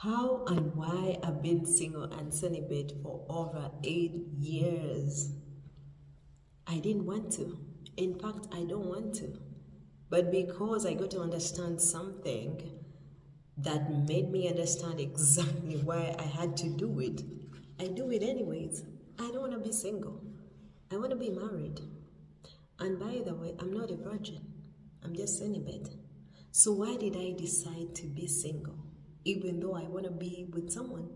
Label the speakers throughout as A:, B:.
A: How and why I've been single and celibate for over 8 years. I didn't want to. In fact, I don't want to. But because I got to understand something that made me understand exactly why I had to do it, I do it anyways. I don't want to be single. I want to be married. And by the way, I'm not a virgin. I'm just celibate. So why did I decide to be single? Even though I want to be with someone.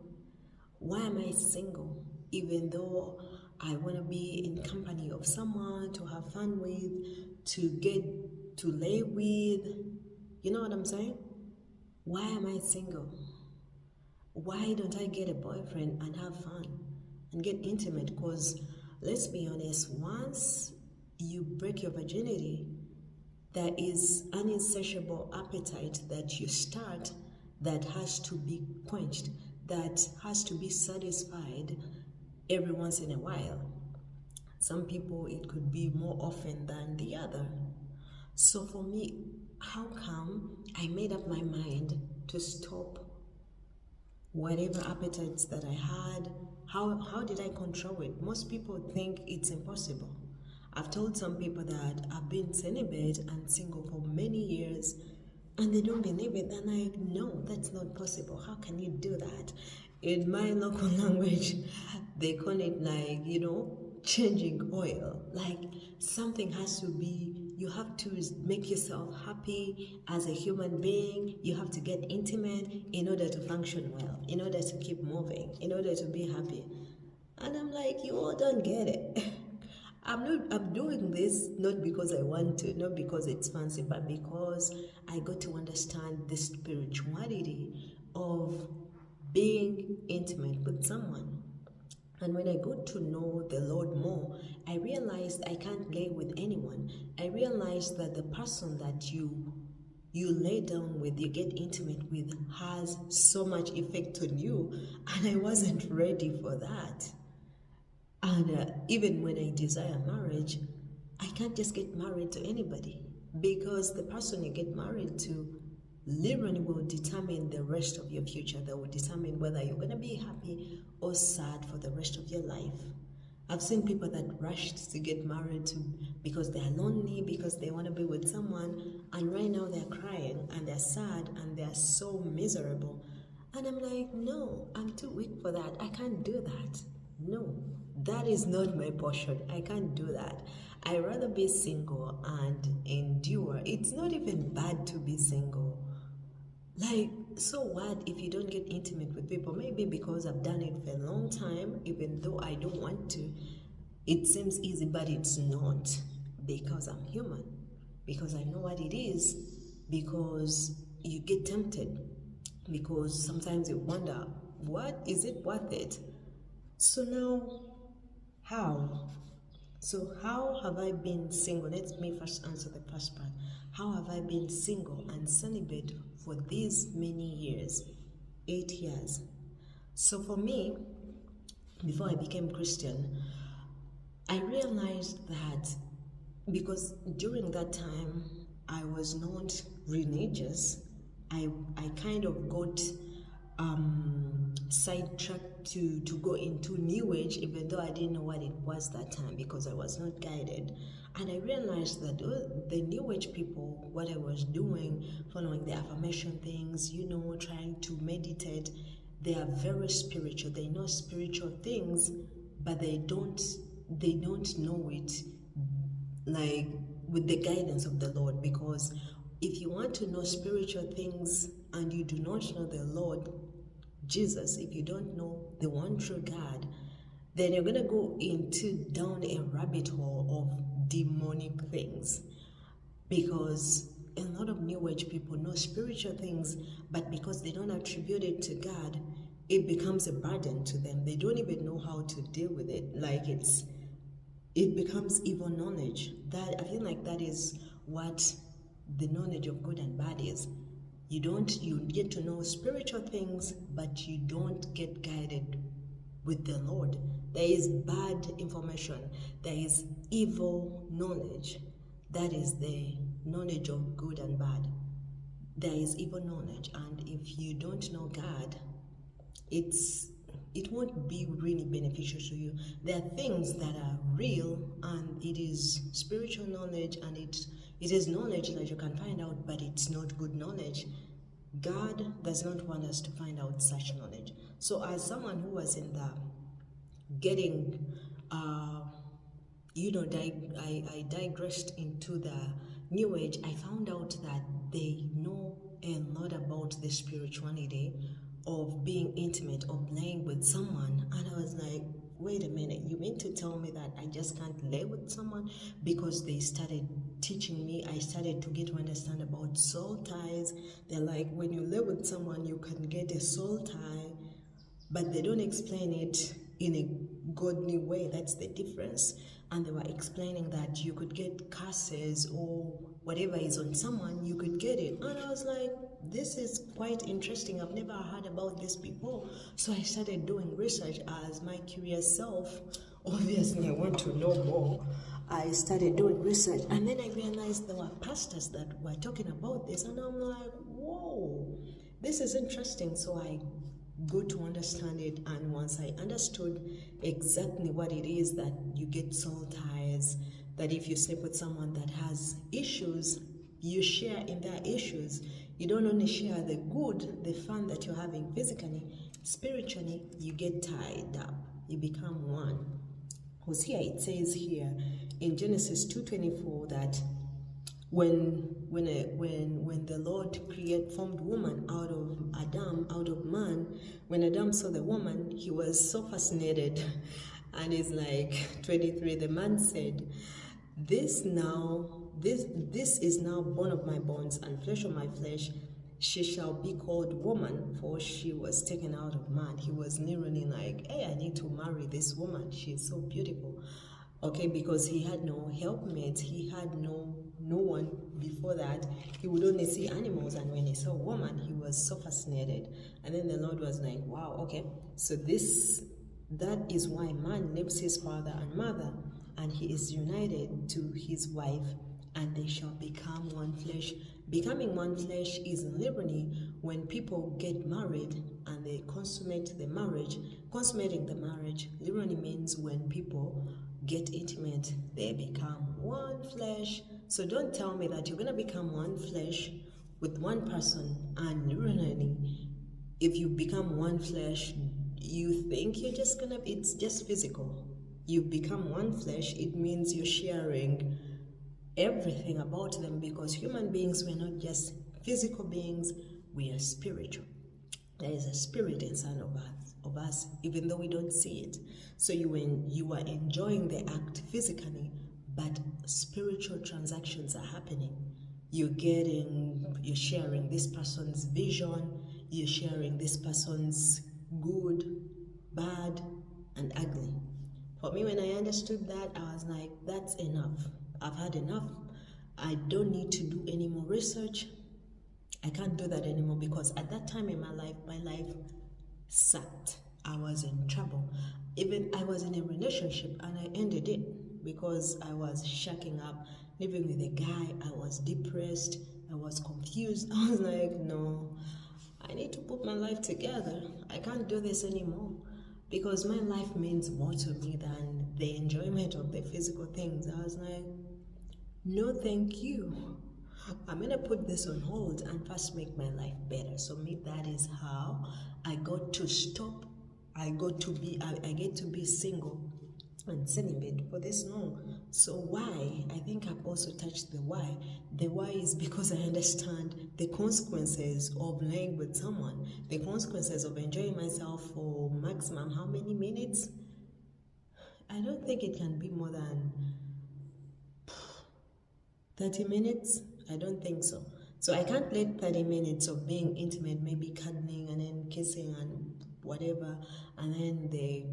A: Why am I single? Even though I want to be in company of someone, to have fun with, to get to lay with. You know what I'm saying? Why am I single? Why don't I get a boyfriend and have fun and get intimate? Because let's be honest, once you break your virginity, there is an insatiable appetite that you start that has to be quenched, that has to be satisfied every once in a while. Some people, it could be more often than the other. So for me, how come I made up my mind to stop whatever appetites that I had? How did I control it? Most people think it's impossible. I've told some people that I've been celibate and single for many years, and they don't believe it. And I know that's not possible. How can you do that? In my local language, they call it like, changing oil. Like something has to be, you have to make yourself happy as a human being. You have to get intimate in order to function well, in order to keep moving, in order to be happy. And I'm like, you all don't get it. I'm doing this not because I want to, not because it's fancy, but because I got to understand the spirituality of being intimate with someone. And when I got to know the Lord more, I realized I can't lay with anyone. I realized that the person that you lay down with, you get intimate with, has so much effect on you, and I wasn't ready for that. And even when I desire marriage, I can't just get married to anybody, because the person you get married to literally will determine the rest of your future. That will determine whether you're going to be happy or sad for the rest of your life. I've seen people that rushed to get married to because they're lonely, because they want to be with someone, and right now they're crying and they're sad and they're so miserable. And I'm like, no, I'm too weak for that. I can't do that. No, that is not my portion. I can't do that. I'd rather be single and endure. It's not even bad to be single. Like, so what if you don't get intimate with people? Maybe because I've done it for a long time, even though I don't want to. It seems easy, but it's not, because I'm human, because I know what it is, because you get tempted, because sometimes you wonder, what is it worth it? So now, how? So how have I been single? Let me first answer the first part. How have I been single and celibate for these many years? 8 years. So for me, before I became Christian, I realized that because during that time I was not religious, I kind of got sidetracked to go into New Age, even though I didn't know what it was that time, because I was not guided. And I realized that the New Age people, what I was doing, following the affirmation things, trying to meditate, they are very spiritual. They know spiritual things, but they don't know it like with the guidance of the Lord. Because if you want to know spiritual things and you do not know the Lord Jesus, if you don't know the one true God, then you're gonna go down a rabbit hole of demonic things. Because a lot of New Age people know spiritual things, but because they don't attribute it to God, it becomes a burden to them. They don't even know how to deal with it. Like it becomes evil knowledge. That I feel like that is what the knowledge of good and bad is. You get to know spiritual things, but you don't get guided with the Lord. There is bad information. There is evil knowledge. That is the knowledge of good and bad. There is evil knowledge, and if you don't know God, it won't be really beneficial to you. There are things that are real, and it is spiritual knowledge, and it is knowledge that you can find out, but it's not good knowledge. God does not want us to find out such knowledge. So as someone who was in the getting I digressed into the new age, I found out that they know a lot about the spirituality of being intimate, of laying with someone. And I was like, wait a minute, you mean to tell me that I just can't lay with someone? Because they started teaching me, I started to get to understand about soul ties. They're like, when you lay with someone, you can get a soul tie, but they don't explain it in a godly way. That's the difference. And they were explaining that you could get curses or whatever is on someone, you could get it. And I was like, this is quite interesting. I've never heard about this before. So I started doing research as my curious self. Obviously, I want to know more. I started doing research, and then I realized there were pastors that were talking about this, and I'm like, whoa, this is interesting. So I go to understand it, and once I understood exactly what it is, that you get soul ties, that if you sleep with someone that has issues, you share in their issues. You don't only share the good, the fun that you're having physically, spiritually, you get tied up, you become one. Because here it says here in Genesis 2:24 that when the Lord formed woman out of Adam, out of man, when Adam saw the woman, he was so fascinated. And it's like 23, the man said, this is now bone of my bones and flesh of my flesh. She shall be called woman, for she was taken out of man. He was literally like, hey, I need to marry this woman. She's so beautiful. Okay, because he had no helpmates, he had no one before that. He would only see animals, and when he saw a woman, he was so fascinated. And then the Lord was like, wow, okay, so that is why man leaves his father and mother, and he is united to his wife, and they shall become one flesh. Becoming one flesh is literally when people get married and they consummate the marriage. Consummating the marriage literally means when people get intimate, they become one flesh. So don't tell me that you're going to become one flesh with one person, and literally, if you become one flesh, you think you're just going to, it's just physical. You become one flesh, it means you're sharing everything about them, because human beings, we're not just physical beings, we are spiritual. There is a spirit inside of us, even though we don't see it. So you are enjoying the act physically, but spiritual transactions are happening. You're sharing this person's vision, you're sharing this person's good, bad, and ugly. For me, when I understood that, I was like, that's enough. I've had enough. I don't need to do any more research. I can't do that anymore, because at that time in my life sucked. I was in trouble. Even I was in a relationship and I ended it because I was shacking up, living with a guy. I was depressed. I was confused. I was like, no, I need to put my life together. I can't do this anymore, because my life means more to me than the enjoyment of the physical things. I was like, no, thank you. I'm going to put this on hold and first make my life better. So that is how I got to stop. I get to be single and celibate for this long. So why? I think I've also touched the why. The why is because I understand the consequences of laying with someone, the consequences of enjoying myself for maximum how many minutes? I don't think it can be more than 30 minutes. I don't think so. So I can't let 30 minutes of being intimate, maybe cuddling and then kissing and whatever, and then the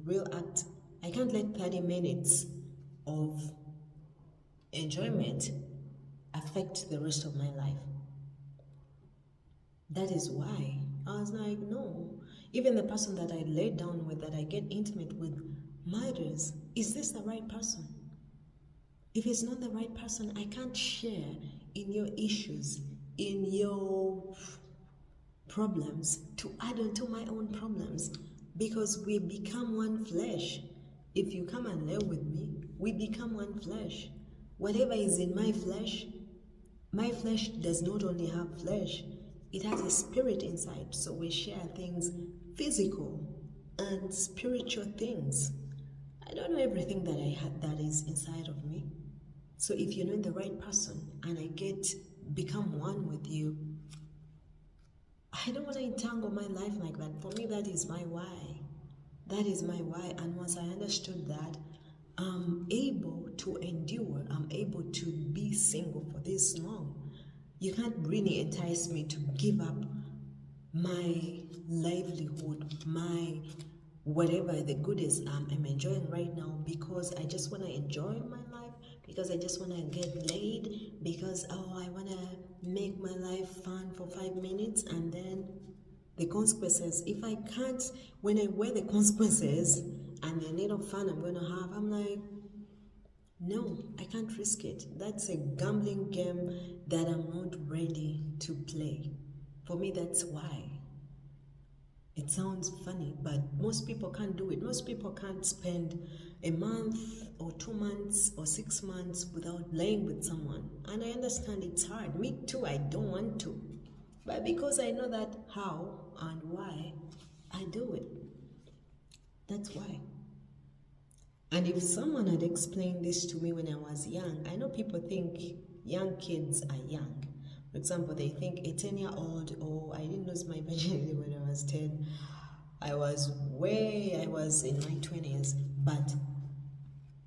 A: real act. I can't let 30 minutes of enjoyment affect the rest of my life. That is why I was like, no. Even the person that I lay down with, that I get intimate with, matters. Is this the right person? If it's not the right person, I can't share in your issues, in your problems to add on to my own problems, because we become one flesh. If you come and live with me, we become one flesh. Whatever is in my flesh does not only have flesh, it has a spirit inside. So we share things, physical and spiritual things. I don't know everything that I have that is inside of me. So if you know the right person and I become one with you, I don't want to entangle my life like that. For me, that is my why. That is my why. And once I understood that, I'm able to endure. I'm able to be single for this long. You can't really entice me to give up my livelihood, my whatever the goodies I'm enjoying right now, because I just want to enjoy my life, because I just want to get laid, because I want to make my life fun for 5 minutes, and then the consequences, if I can't, when I weigh the consequences and the little fun I'm going to have, I'm like, no, I can't risk it. That's a gambling game that I'm not ready to play. For me, that's why. It sounds funny, but most people can't do it. Most people can't spend a month or 2 months or 6 months without laying with someone. And I understand it's hard. Me too, I don't want to. But because I know that how and why, I do it. That's why. And if someone had explained this to me when I was young, I know people think young kids are young. For example, they think a 10-year-old, oh, I didn't lose my virginity when I was 10. I was in my 20s. But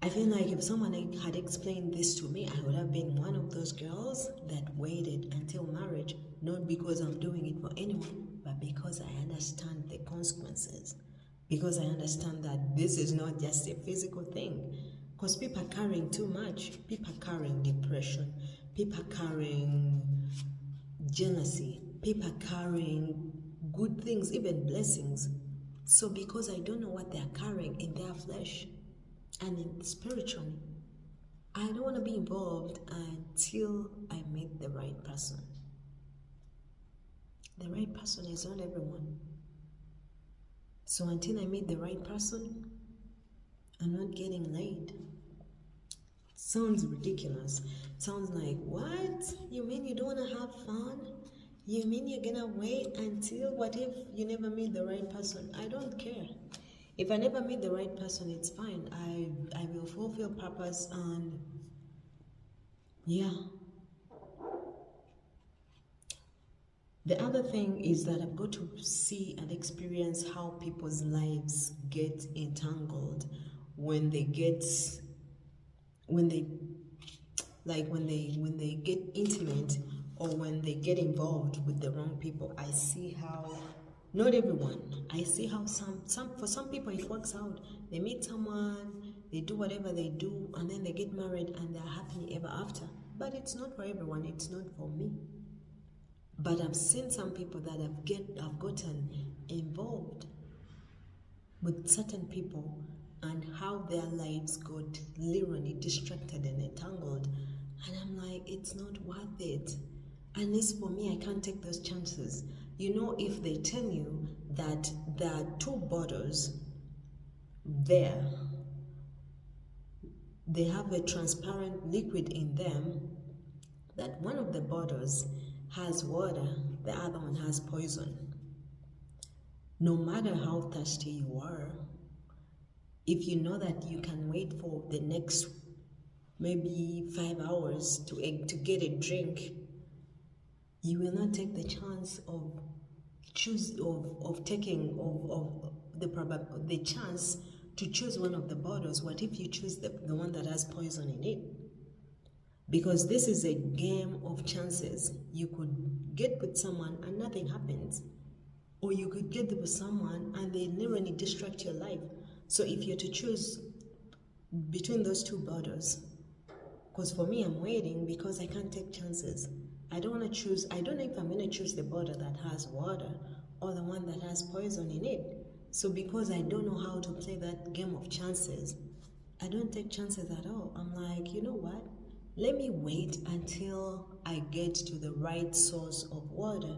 A: I feel like if someone had explained this to me, I would have been one of those girls that waited until marriage, not because I'm doing it for anyone, but because I understand the consequences. Because I understand that this is not just a physical thing. Because people are carrying too much. People are carrying depression. People are carrying jealousy. People are carrying good things, even blessings. So because I don't know what they are carrying in their flesh and in spiritually, I don't want to be involved until I meet the right person. The right person is not everyone. So until I meet the right person, I'm not getting laid. Sounds ridiculous. Sounds like, what? You mean you don't want to have fun? You mean you're gonna wait until, what if you never meet the right person? I don't care. If I never meet the right person, it's fine. I will fulfill purpose, and yeah. The other thing is that I've got to see and experience how people's lives get entangled when they get intimate, or when they get involved with the wrong people. I see how, not everyone, I see how for some people it works out. They meet someone, they do whatever they do, and then they get married and they're happily ever after. But it's not for everyone, it's not for me. But I've seen some people that have gotten involved with certain people, and how their lives got literally distracted and entangled. And I'm like, it's not worth it. At least for me, I can't take those chances. You know, if they tell you that there are 2 borders there, they have a transparent liquid in them, that one of the borders has water, the other one has poison. No matter how thirsty you are, if you know that you can wait for the next maybe 5 hours to get a drink, you will not take the chance of the chance to choose one of the bottles. What if you choose the one that has poison in it? Because this is a game of chances. You could get with someone and nothing happens, or you could get with someone and they literally distract your life. So if you're to choose between those 2 bottles, because for me, I'm waiting because I can't take chances. I don't want to choose. I don't know if I'm going to choose the bottle that has water or the one that has poison in it. So because I don't know how to play that game of chances, I don't take chances at all. I'm like, you know what? Let me wait until I get to the right source of water,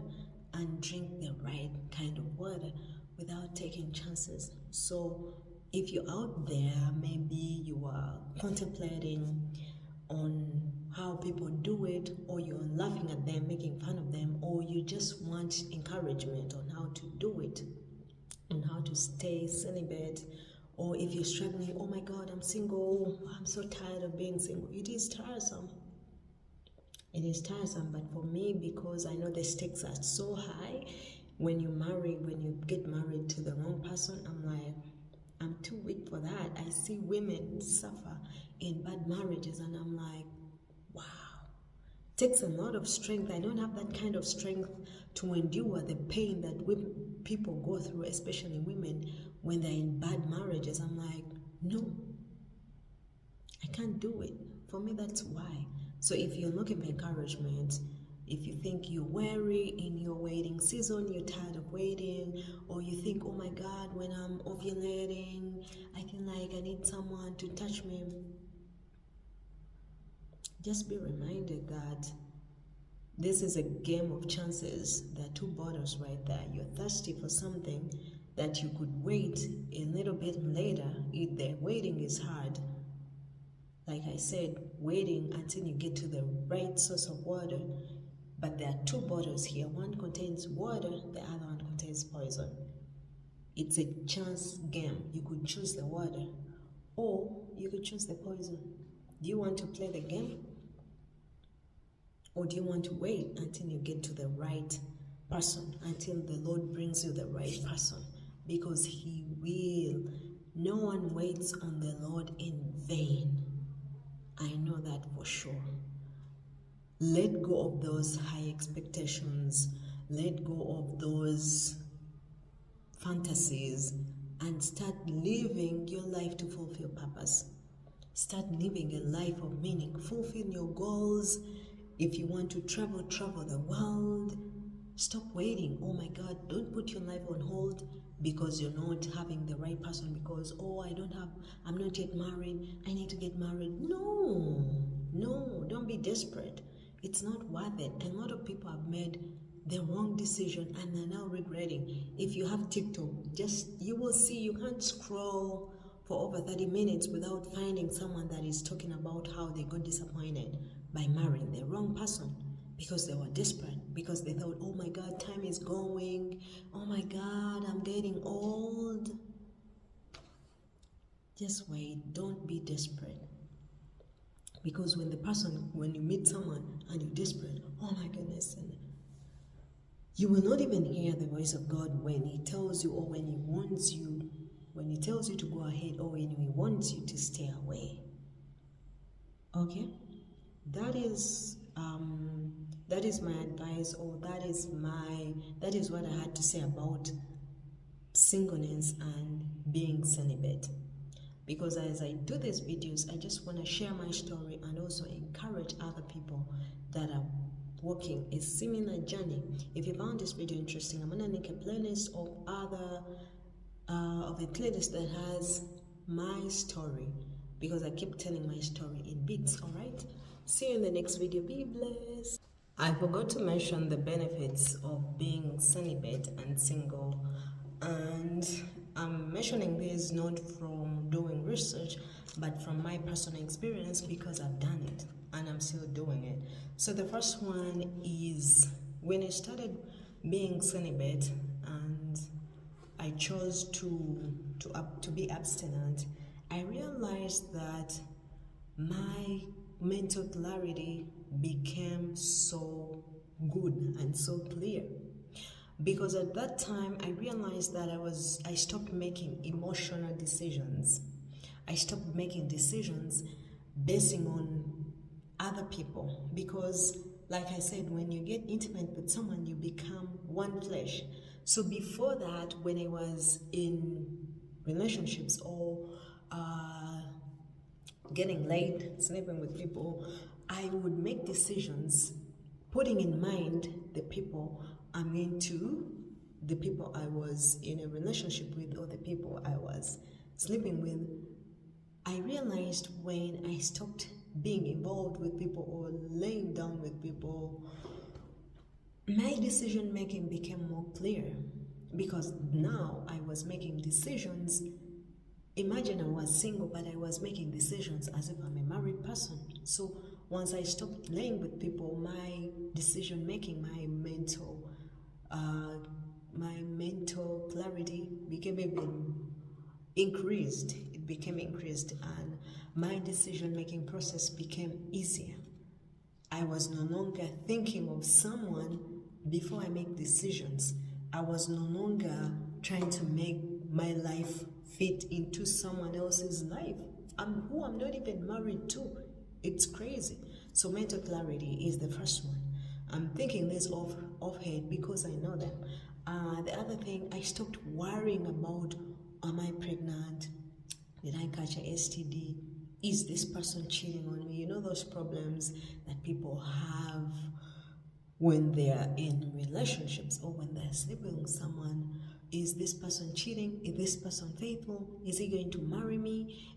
A: and drink the right kind of water without taking chances. So if you're out there, maybe you are contemplating on how people do it, or you're laughing at them, making fun of them, or you just want encouragement on how to do it, on how to stay celibate, or if you're struggling, oh my God, I'm single, I'm so tired of being single. It is tiresome. It is tiresome, but for me, because I know the stakes are so high, when you get married to the wrong person, I'm like, I'm too weak for that. I see women suffer in bad marriages, and I'm like, wow. It takes a lot of strength. I don't have that kind of strength to endure the pain that people go through, especially women, when they're in bad marriages. I'm like, no, I can't do it. For me, that's why. So if you're looking for encouragement, if you think you're weary in your waiting season, you're tired of waiting, or you think, oh my God, when I'm ovulating, I feel like I need someone to touch me, just be reminded that this is a game of chances. There are two bottles right there. You're thirsty for something that you could wait a little bit later. If the waiting is hard, like I said, waiting until you get to the right source of water. But there are two bottles here. One contains water, the other one contains poison. It's a chance game. You could choose the water, or you could choose the poison. Do you want to play the game? Or do you want to wait until you get to the right person, until the Lord brings you the right person? Because He will. No one waits on the Lord in vain. I know that for sure. Let go of those high expectations. Let go of those fantasies and start living your life to fulfill purpose. Start living a life of meaning. Fulfill your goals. If you want to travel the world. Stop waiting. Oh my God, don't put your life on hold because you're not having the right person, because, oh, I'm not yet married, I need to get married. No, don't be desperate. It's not worth it. A lot of people have made the wrong decision and they're now regretting. If you have TikTok, you will see you can't scroll for over 30 minutes without finding someone that is talking about how they got disappointed by marrying the wrong person because they were desperate, because they thought, oh my God, time is going, oh my God, I'm getting old. Just wait. Don't be desperate. Because when you meet someone and you're desperate, oh my goodness, and you will not even hear the voice of God when He tells you, or when He warns you, when He tells you to go ahead, or when He wants you to stay away. Okay? That is my advice, or that is what I had to say about singleness and being celibate. Because as I do these videos, I just want to share my story and also encourage other people that are walking a similar journey. If you found this video interesting, I'm going to link a playlist of a playlist that has my story, because I keep telling my story in bits. All right, see you in the next video. Be blessed. I forgot to mention the benefits of being celibate and single, and I'm mentioning this not from doing research, but from my personal experience, because I've done it and I'm still doing it. So the first one is, when I started being celibate and I chose to be abstinent, I realized that my mental clarity became so good and so clear. Because at that time, I realized that I stopped making emotional decisions. I stopped making decisions basing on other people. Because, like I said, when you get intimate with someone, you become one flesh. So before that, when I was in relationships or getting laid, sleeping with people, I would make decisions putting in mind the people I'm into, the people I was in a relationship with, or the people I was sleeping with. I realized when I stopped being involved with people or laying down with people my decision making became more clear, because now I was making decisions. Imagine I was single, but I was making decisions as if I'm a married person. So once I stopped laying with people, my decision making, my mental clarity became even increased. It became increased, and my decision making process became easier. I was no longer thinking of someone before I make decisions. I was no longer trying to make my life fit into someone else's life, who I'm not even married to. It's crazy. So mental clarity is the first one. I'm thinking this offhand because I know them. The other thing, I stopped worrying about, am I pregnant? Did I catch a STD? Is this person cheating on me? You know those problems that people have when they're in relationships or when they're sleeping with someone. Is this person cheating? Is this person faithful? Is he going to marry me?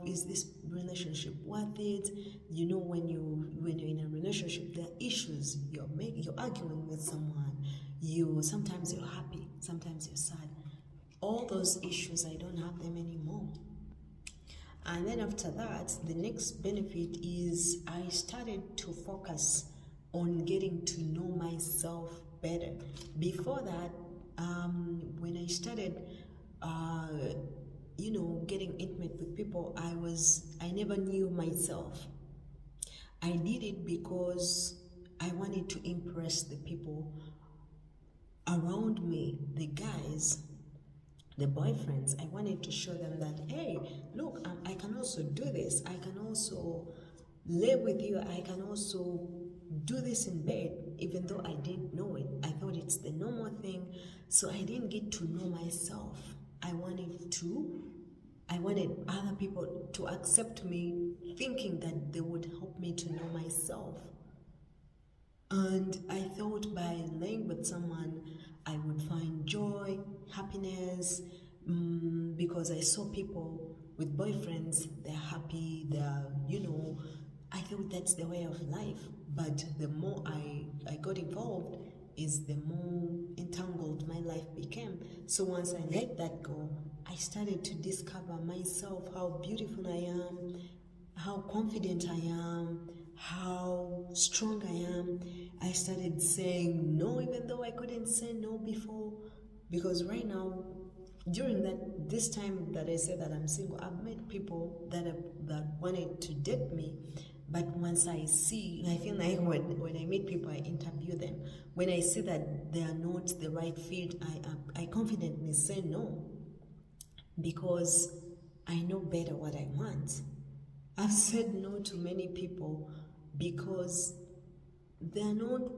A: Is this relationship worth it? You know, when you're in a relationship, there are issues. You're arguing with someone. Sometimes you're happy, sometimes you're sad. All those issues, I don't have them anymore. And then after that, the next benefit is I started to focus on getting to know myself better. Before that, when I started, getting intimate with people, I never knew myself. I did it because I wanted to impress the people around me, the guys, the boyfriends. I wanted to show them that, hey, look, I can also do this. I can also live with you. I can also do this in bed, even though I didn't know it. I thought it's the normal thing. So I didn't get to know myself. I wanted other people to accept me, thinking that they would help me to know myself. And I thought by laying with someone, I would find joy, happiness, because I saw people with boyfriends, they're happy, I thought that's the way of life. But the more I got involved, is the more entangled my life became. So once I let that go, I started to discover myself, how beautiful I am, how confident I am, how strong I am. I started saying no, even though I couldn't say no before. Because right now, during this time that I said that I'm single, I've met people that wanted to date me. But once I feel like when I meet people, I interview them. When I see that they are not the right fit, I confidently say no, because I know better what I want. I've said no to many people because they don't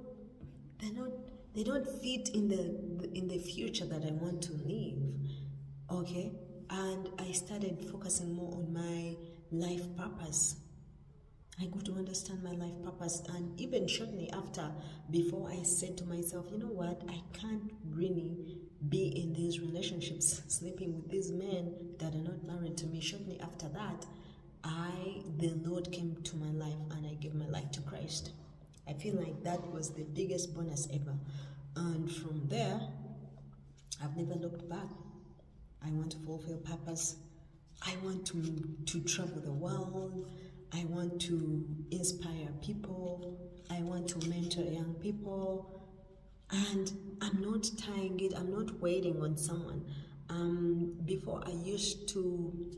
A: fit in the future that I want to live. Okay? And I started focusing more on my life purpose. I got to understand my life purpose, and even shortly after, before I said to myself, you know what, I can't really be in these relationships, sleeping with these men that are not married to me. Shortly after that, the Lord came to my life and I gave my life to Christ. I feel like that was the biggest bonus ever. And from there, I've never looked back. I want to fulfill purpose. I want to travel the world. I want to inspire people. I want to mentor young people. And I'm not tying it. I'm not waiting on someone. Before I used to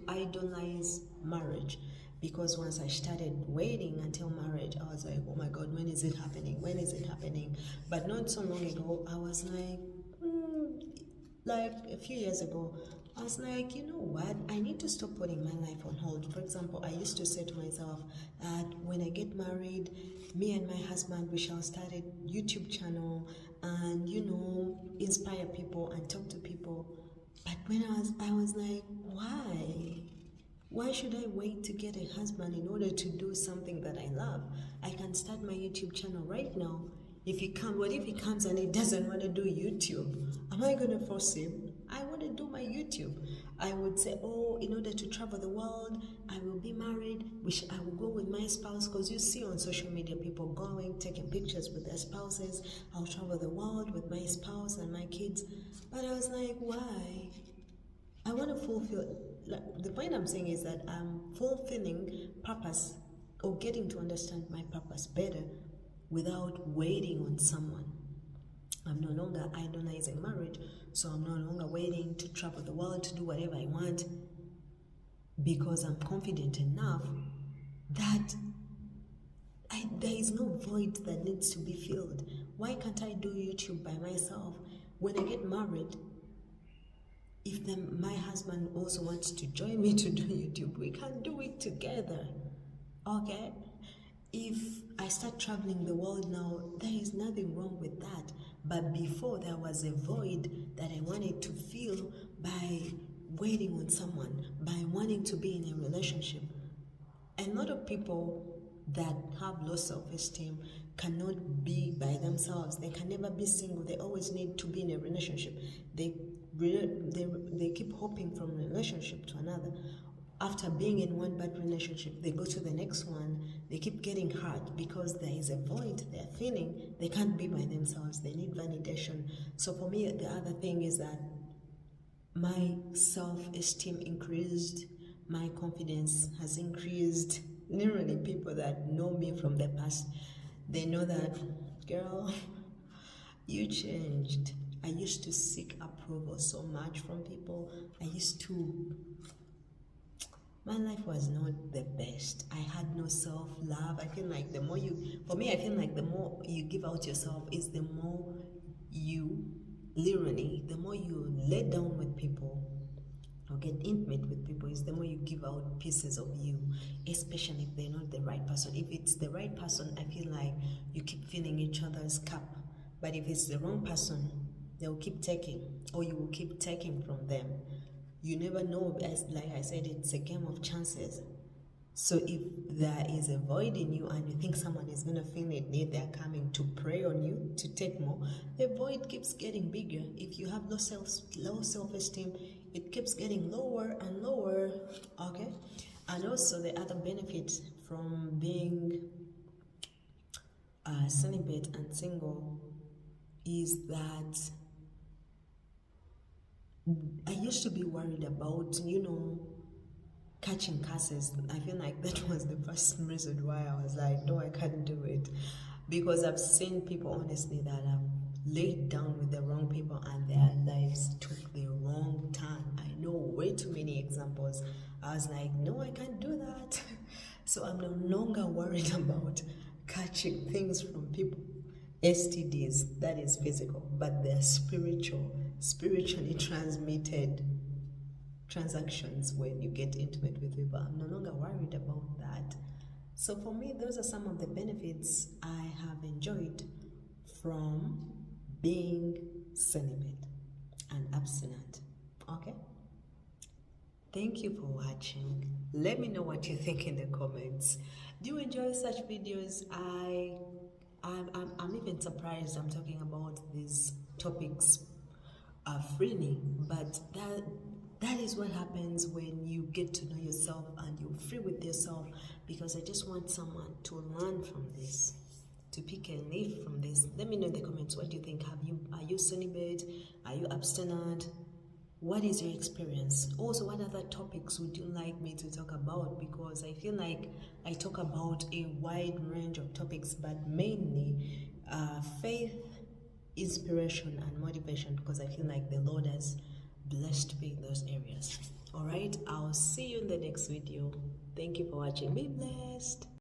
A: idolize marriage, because once I started waiting until marriage, I was like, oh my God, when is it happening? When is it happening? But not so long ago, I was like a few years ago, I was like, you know what? I need to stop putting my life on hold. For example, I used to say to myself that when I get married, me and my husband, we shall start a YouTube channel and, inspire people and talk to people. But when I was like, why? Why should I wait to get a husband in order to do something that I love? I can start my YouTube channel right now. What if he comes and he doesn't want to do YouTube? Am I going to force him? I want to do my YouTube. I would say, oh, in order to travel the world, I will be married, which I will go with my spouse, because you see on social media people going, taking pictures with their spouses. I'll travel the world with my spouse and my kids. But I was like, why? I want to fulfill, like, the point I'm saying is that I'm fulfilling purpose or getting to understand my purpose better without waiting on someone. I'm no longer idolizing marriage, so I'm no longer waiting to travel the world to do whatever I want, because I'm confident enough that there is no void that needs to be filled. Why can't I do YouTube by myself? When I get married, if my husband also wants to join me to do YouTube, we can do it together, okay? If I start traveling the world now, there is nothing wrong with that. But before, there was a void that I wanted to fill by waiting on someone, by wanting to be in a relationship. A lot of people that have low self-esteem cannot be by themselves. They can never be single. They always need to be in a relationship. They keep hopping from relationship to another. After being in one bad relationship, they go to the next one. They keep getting hurt because there is a void they're feeling. They can't be by themselves. They need validation. So for me, the other thing is that my self-esteem increased. My confidence has increased. Literally, people that know me from the past, they know that, girl, you changed. I used to seek approval so much from people. My life was not the best. I had no self-love. I feel like the more you give out yourself is the more the more you lay down with people or get intimate with people, is the more you give out pieces of you, especially if they're not the right person. If it's the right person, I feel like you keep filling each other's cup. But if it's the wrong person, they'll keep taking, or you will keep taking from them. You never know. As like I said, it's a game of chances. So if there is a void in you and you think someone is going to feel it, they're coming to prey on you to take more, the void keeps getting bigger. If you have low self-esteem, it keeps getting lower and lower, okay? And also the other benefit from being celibate and single is that I used to be worried about, catching curses. I feel like that was the first reason why I was like, no, I can't do it. Because I've seen people, honestly, that have laid down with the wrong people and their lives took the wrong turn. I know way too many examples. I was like, no, I can't do that. So I'm no longer worried about catching things from people. STDs, that is physical, but they're spiritually transmitted transactions when you get intimate with people. I'm no longer worried about that. So for me, those are some of the benefits I have enjoyed from being celibate and abstinent. Okay? Thank you for watching. Let me know what you think in the comments. Do you enjoy such videos? I'm even surprised I'm talking about these topics freely, but that is what happens when you get to know yourself and you're free with yourself, because I just want someone to learn from this, to pick a leaf from this. Let me know in the comments, what do you think? Are you celibate? Are you abstinent? What is your experience? Also, what other topics would you like me to talk about? Because I feel like I talk about a wide range of topics, but mainly faith, inspiration, and motivation, because I feel like the Lord has blessed me in those areas. All right, I'll see you in the next video. Thank you for watching. Be blessed.